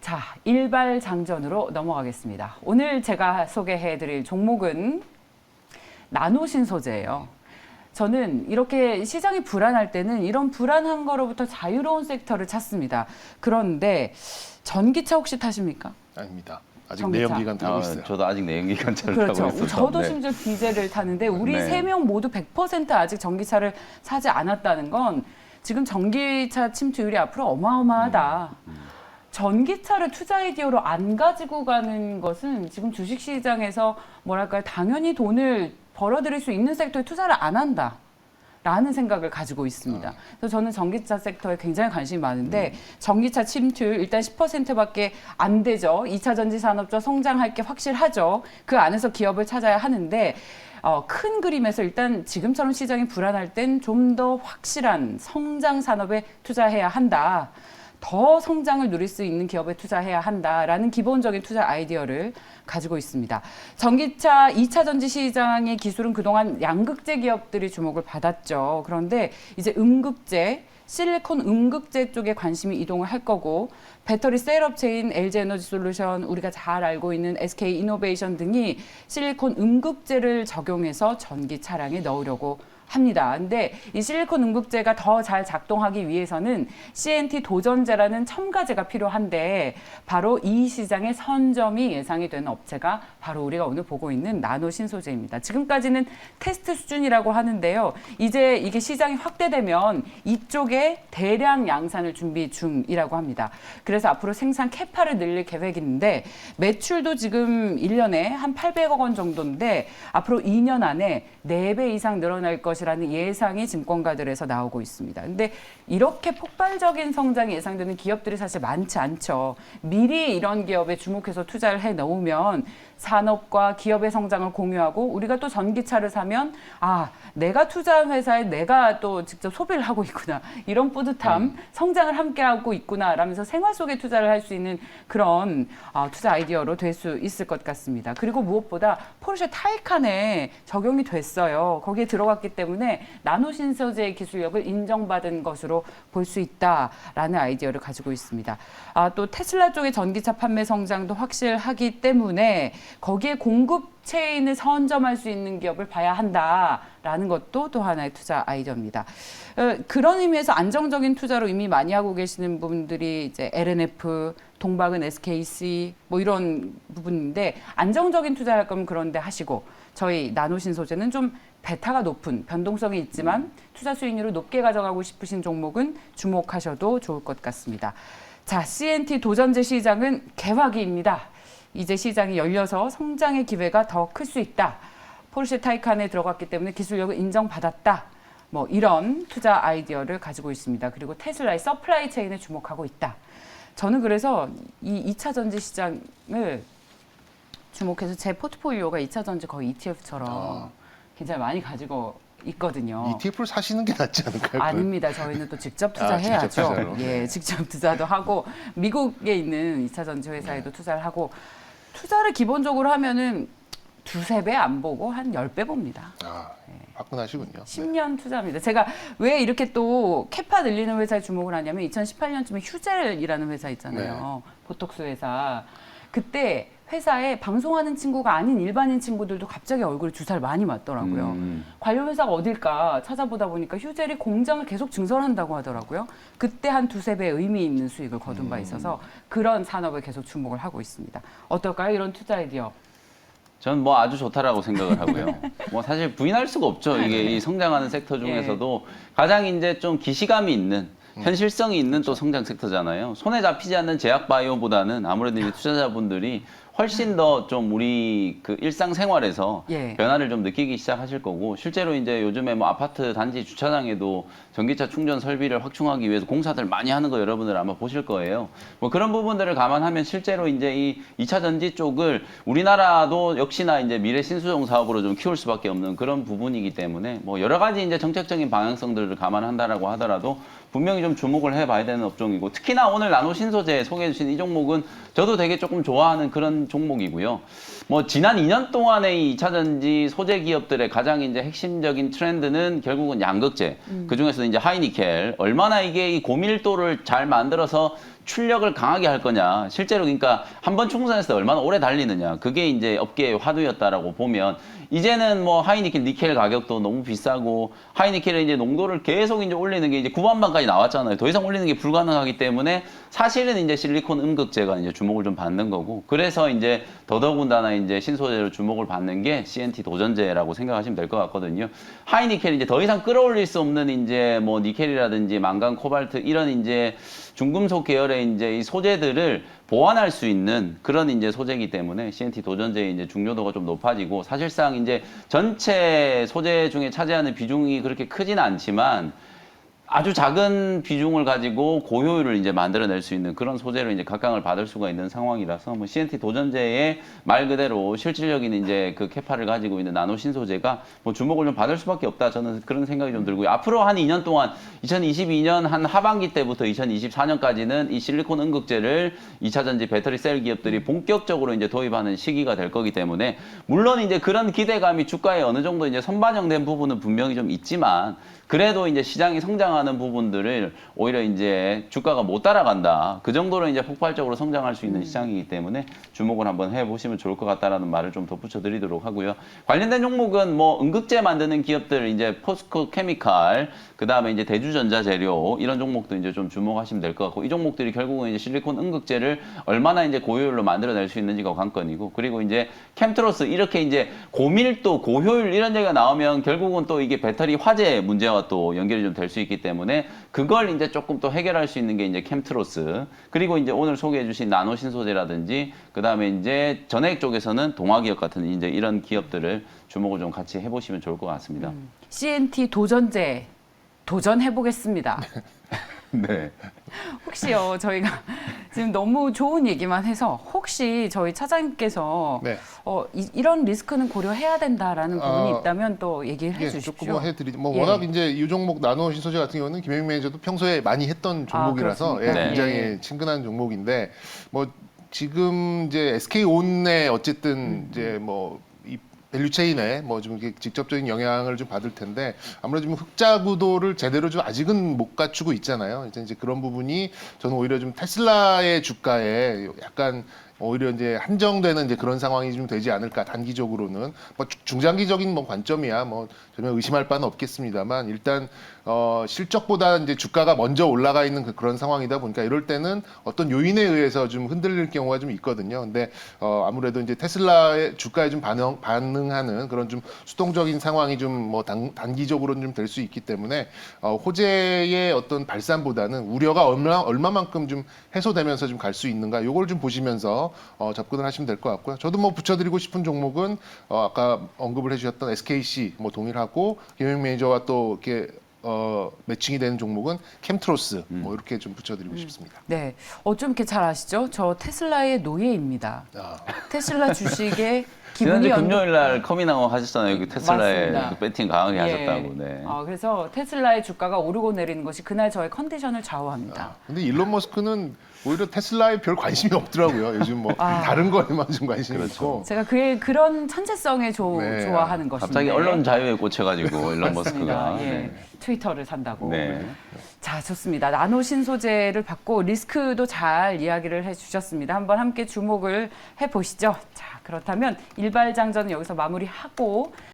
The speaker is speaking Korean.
자, 일발장전으로 넘어가겠습니다. 오늘 제가 소개해드릴 종목은 나노신소재예요. 저는 이렇게 시장이 불안할 때는 이런 불안한 거로부터 자유로운 섹터를 찾습니다. 그런데 전기차 혹시 타십니까? 아닙니다. 아직 전기차. 내연기관 타고 있어요. 저도 아직 내연기관차를 그렇죠. 타고 있어서. 저도 네. 심지어 디젤을 타는데 우리 네. 세 명 모두 100% 아직 전기차를 사지 않았다는 건 지금 전기차 침투율이 앞으로 어마어마하다. 전기차를 투자 아이디어로 안 가지고 가는 것은 지금 주식시장에서 뭐랄까요, 당연히 돈을 벌어들일 수 있는 섹터에 투자를 안 한다. 라는 생각을 가지고 있습니다. 그래서 저는 전기차 섹터에 굉장히 관심이 많은데 전기차 침투율 일단 10%밖에 안 되죠. 2차 전지 산업조 성장할 게 확실하죠. 그 안에서 기업을 찾아야 하는데 큰 그림에서 일단 지금처럼 시장이 불안할 땐 좀 더 확실한 성장 산업에 투자해야 한다. 더 성장을 누릴 수 있는 기업에 투자해야 한다라는 기본적인 투자 아이디어를 가지고 있습니다. 전기차 2차 전지 시장의 기술은 그동안 양극재 기업들이 주목을 받았죠. 그런데 이제 음극재, 실리콘 음극재 쪽에 관심이 이동을 할 거고 배터리 셀업체인 LG에너지솔루션, 우리가 잘 알고 있는 SK이노베이션 등이 실리콘 음극재를 적용해서 전기 차량에 넣으려고 합니다. 근데 이 실리콘 음극재가 더 잘 작동하기 위해서는 CNT 도전제라는 첨가제가 필요한데 바로 이 시장의 선점이 예상이 되는 업체가 바로 우리가 오늘 보고 있는 나노신소재입니다. 지금까지는 테스트 수준이라고 하는데요. 이제 이게 시장이 확대되면 이쪽에 대량 양산을 준비 중이라고 합니다. 그래서 앞으로 생산 캐파를 늘릴 계획인데 매출도 지금 1년에 한 800억 원 정도인데 앞으로 2년 안에 4배 이상 늘어날 것이라는 예상이 증권가들에서 나오고 있습니다. 근데 이렇게 폭발적인 성장이 예상되는 기업들이 사실 많지 않죠. 미리 이런 기업에 주목해서 투자를 해 놓으면 산업과 기업의 성장을 공유하고 우리가 또 전기차를 사면 아, 내가 투자한 회사에 내가 또 직접 소비를 하고 있구나. 이런 뿌듯함, 성장을 함께하고 있구나 라면서 생활 속에 투자를 할 수 있는 그런 투자 아이디어로 될 수 있을 것 같습니다. 그리고 무엇보다 포르쉐 타이칸에 적용이 됐어요. 거기에 들어갔기 때문에 나노신소재의 기술력을 인정받은 것으로 볼 수 있다라는 아이디어를 가지고 있습니다. 또 테슬라 쪽의 전기차 판매 성장도 확실하기 때문에 거기에 공급 체인을 선점할 수 있는 기업을 봐야 한다라는 것도 또 하나의 투자 아이디어입니다. 그런 의미에서 안정적인 투자로 이미 많이 하고 계시는 분들이 이제 LNF, 동박은 SKC 뭐 이런 부분인데 안정적인 투자를 할 거면 그런데 하시고 저희 나노신소재는 좀 베타가 높은 변동성이 있지만 투자 수익률을 높게 가져가고 싶으신 종목은 주목하셔도 좋을 것 같습니다. 자, CNT 도전제 시장은 개화기입니다. 이제 시장이 열려서 성장의 기회가 더 클 수 있다. 포르쉐 타이칸에 들어갔기 때문에 기술력을 인정받았다. 뭐 이런 투자 아이디어를 가지고 있습니다. 그리고 테슬라의 서플라이 체인에 주목하고 있다. 저는 그래서 이 2차 전지 시장을 주목해서 제 포트폴리오가 2차 전지 거의 ETF처럼 굉장히 많이 가지고 있거든요. ETF를 사시는 게 낫지 않을까요? 아닙니다. 저희는 또 직접 직접 투자해야죠. 투자로. 예, 직접 투자도 하고 미국에 있는 2차 전지 회사에도 투자를 하고 투자를 기본적으로 하면은 2~3배 안 보고 한 10배 봅니다. 화끈하시군요. 10년 투자입니다. 제가 왜 이렇게 또 캐파 늘리는 회사에 주목을 하냐면 2018년쯤에 휴젤이라는 회사 있잖아요. 보톡스 회사. 그때 회사에 방송하는 친구가 아닌 일반인 친구들도 갑자기 얼굴에 주사를 많이 맞더라고요. 관련 회사가 어딜까 찾아보다 보니까 휴젤이 공장을 계속 증설한다고 하더라고요. 그때 한 2~3배 의미 있는 수익을 거둔 바 있어서 그런 산업을 계속 주목을 하고 있습니다. 어떨까요? 이런 투자 아이디어. 전 뭐 아주 좋다라고 생각을 하고요. 뭐 사실 부인할 수가 없죠. 이게 이 성장하는 섹터 중에서도 가장 이제 좀 기시감이 있는 현실성이 있는 또 성장 섹터잖아요. 손에 잡히지 않는 제약 바이오보다는 아무래도 이제 투자자분들이 훨씬 더 좀 우리 그 일상생활에서 변화를 좀 느끼기 시작하실 거고 실제로 이제 요즘에 뭐 아파트 단지 주차장에도 전기차 충전 설비를 확충하기 위해서 공사들 많이 하는 거 여러분들 아마 보실 거예요. 뭐 그런 부분들을 감안하면 실제로 이제 이 2차 전지 쪽을 우리나라도 역시나 이제 미래 신수종 사업으로 좀 키울 수밖에 없는 그런 부분이기 때문에 뭐 여러 가지 이제 정책적인 방향성들을 감안한다라고 하더라도 분명히 좀 주목을 해봐야 되는 업종이고 특히나 오늘 나노신소재 소개해 주신 이 종목은 저도 되게 조금 좋아하는 그런 종목이고요. 뭐 지난 2년 동안의 이 2차 전지 소재 기업들의 가장 이제 핵심적인 트렌드는 결국은 양극재. 그 중에서 이제 하이니켈. 얼마나 이게 이 고밀도를 잘 만들어서 출력을 강하게 할 거냐. 실제로 그러니까 한 번 충전했을 때 얼마나 오래 달리느냐. 그게 이제 업계의 화두였다라고 보면 이제는 뭐 하이니켈, 니켈 가격도 너무 비싸고 하이니켈의 이제 농도를 계속 이제 올리는 게 이제 구반반까지 나왔잖아요. 더 이상 올리는 게 불가능하기 때문에 사실은 이제 실리콘 음극재가 이제 주목을 좀 받는 거고 그래서 이제 더더군다나 이제 신소재로 주목을 받는 게 CNT 도전재라고 생각하시면 될 것 같거든요. 하이니켈 이제 더 이상 끌어올릴 수 없는 이제 뭐 니켈이라든지 망간, 코발트 이런 이제 중금속 계열의 이제 이 소재들을 보완할 수 있는 그런 이제 소재이기 때문에 CNT 도전재의 이제 중요도가 좀 높아지고 사실상 이제 전체 소재 중에 차지하는 비중이 그렇게 크진 않지만 아주 작은 비중을 가지고 고효율을 이제 만들어낼 수 있는 그런 소재로 이제 각광을 받을 수가 있는 상황이라서 뭐 CNT 도전재의 말 그대로 실질적인 이제 그 캐파를 가지고 있는 나노 신소재가 뭐 주목을 좀 받을 수밖에 없다. 저는 그런 생각이 좀 들고요. 앞으로 한 2년 동안 2022년 한 하반기 때부터 2024년까지는 이 실리콘 음극재를 2차 전지 배터리 셀 기업들이 본격적으로 이제 도입하는 시기가 될 거기 때문에 물론 이제 그런 기대감이 주가에 어느 정도 이제 선반영된 부분은 분명히 좀 있지만 그래도 이제 시장이 성장하는 부분들을 오히려 이제 주가가 못 따라간다. 그 정도로 이제 폭발적으로 성장할 수 있는 시장이기 때문에 주목을 한번 해보시면 좋을 것 같다라는 말을 좀 덧붙여 드리도록 하고요. 관련된 종목은 뭐 음극재 만드는 기업들 이제 포스코 케미칼, 그 다음에 이제 대주전자 재료 이런 종목도 이제 좀 주목하시면 될 것 같고 이 종목들이 결국은 이제 실리콘 음극재를 얼마나 이제 고효율로 만들어낼 수 있는지가 관건이고 그리고 이제 캠트로스 이렇게 이제 고밀도, 고효율 이런 얘기가 나오면 결국은 또 이게 배터리 화재 문제와 또 연결이 좀 될 수 있기 때문에 그걸 이제 조금 또 해결할 수 있는 게 이제 캠트로스 그리고 이제 오늘 소개해 주신 나노 신소재라든지 그 다음에 이제 전해액 쪽에서는 동화기업 같은 이제 이런 기업들을 주목을 좀 같이 해보시면 좋을 것 같습니다. CNT 도전재 도전해 보겠습니다. 네. 혹시요 저희가 지금 너무 좋은 얘기만 해서 혹시 저희 차장님께서 네. 이런 리스크는 고려해야 된다라는 부분이 있다면 또 얘기를 예, 해주십시오. 조금만 해드리죠. 뭐 예. 워낙 이제 이 종목 나노 신소재 같은 경우는 김영민 매니저도 평소에 많이 했던 종목이라서 그렇습니까? 예, 네. 굉장히 예. 친근한 종목인데 뭐 지금 이제 SK 온에 어쨌든 이제 뭐 이 밸류체인에 뭐 좀 직접적인 영향을 좀 받을 텐데 아무래도 좀 흑자 구도를 제대로 좀 아직은 못 갖추고 있잖아요. 이제 그런 부분이 저는 오히려 좀 테슬라의 주가에 약간 오히려 이제 한정되는 이제 그런 상황이 좀 되지 않을까 단기적으로는 뭐 중장기적인 뭐 관점이야 뭐 전혀 의심할 바는 없겠습니다만 일단 실적보다 이제 주가가 먼저 올라가 있는 그런 상황이다 보니까 이럴 때는 어떤 요인에 의해서 좀 흔들릴 경우가 좀 있거든요. 근데 아무래도 이제 테슬라의 주가에 좀 반응하는 그런 좀 수동적인 상황이 좀 뭐 단기적으로는 좀 될 수 있기 때문에 호재의 어떤 발산보다는 우려가 얼마만큼 좀 해소되면서 좀 갈 수 있는가 요걸 좀 보시면서 접근을 하시면 될 것 같고요. 저도 뭐 붙여드리고 싶은 종목은 아까 언급을 해주셨던 SKC 뭐 동일하고 김영 매니저와 또 이렇게 매칭이 되는 종목은 캠트로스 뭐 이렇게 좀 붙여드리고 싶습니다. 네, 좀 이렇게 잘 아시죠? 저 테슬라의 노예입니다. 아, 테슬라 주식에 기분이 지난주 금요일 날 커밍아웃 하셨잖아요. 그 테슬라에 맞습니다. 그 배팅 강하게 예. 하셨다고. 네. 그래서 테슬라의 주가가 오르고 내리는 것이 그날 저의 컨디션을 좌우합니다. 근데 일론 머스크는 오히려 테슬라에 별 관심이 없더라고요. 요즘 뭐 다른 거에만 좀 관심이 있고. 제가 그의 그런 천재성에 네. 좋아하는 것인데 갑자기 언론 자유에 꽂혀가지고 일론 머스크가. 맞습니다. 예. 네. 트위터를 산다고. 네. 자, 좋습니다. 나노 신소재를 받고 리스크도 잘 이야기를 해주셨습니다. 한번 함께 주목을 해보시죠. 자, 그렇다면 일발장전은 여기서 마무리하고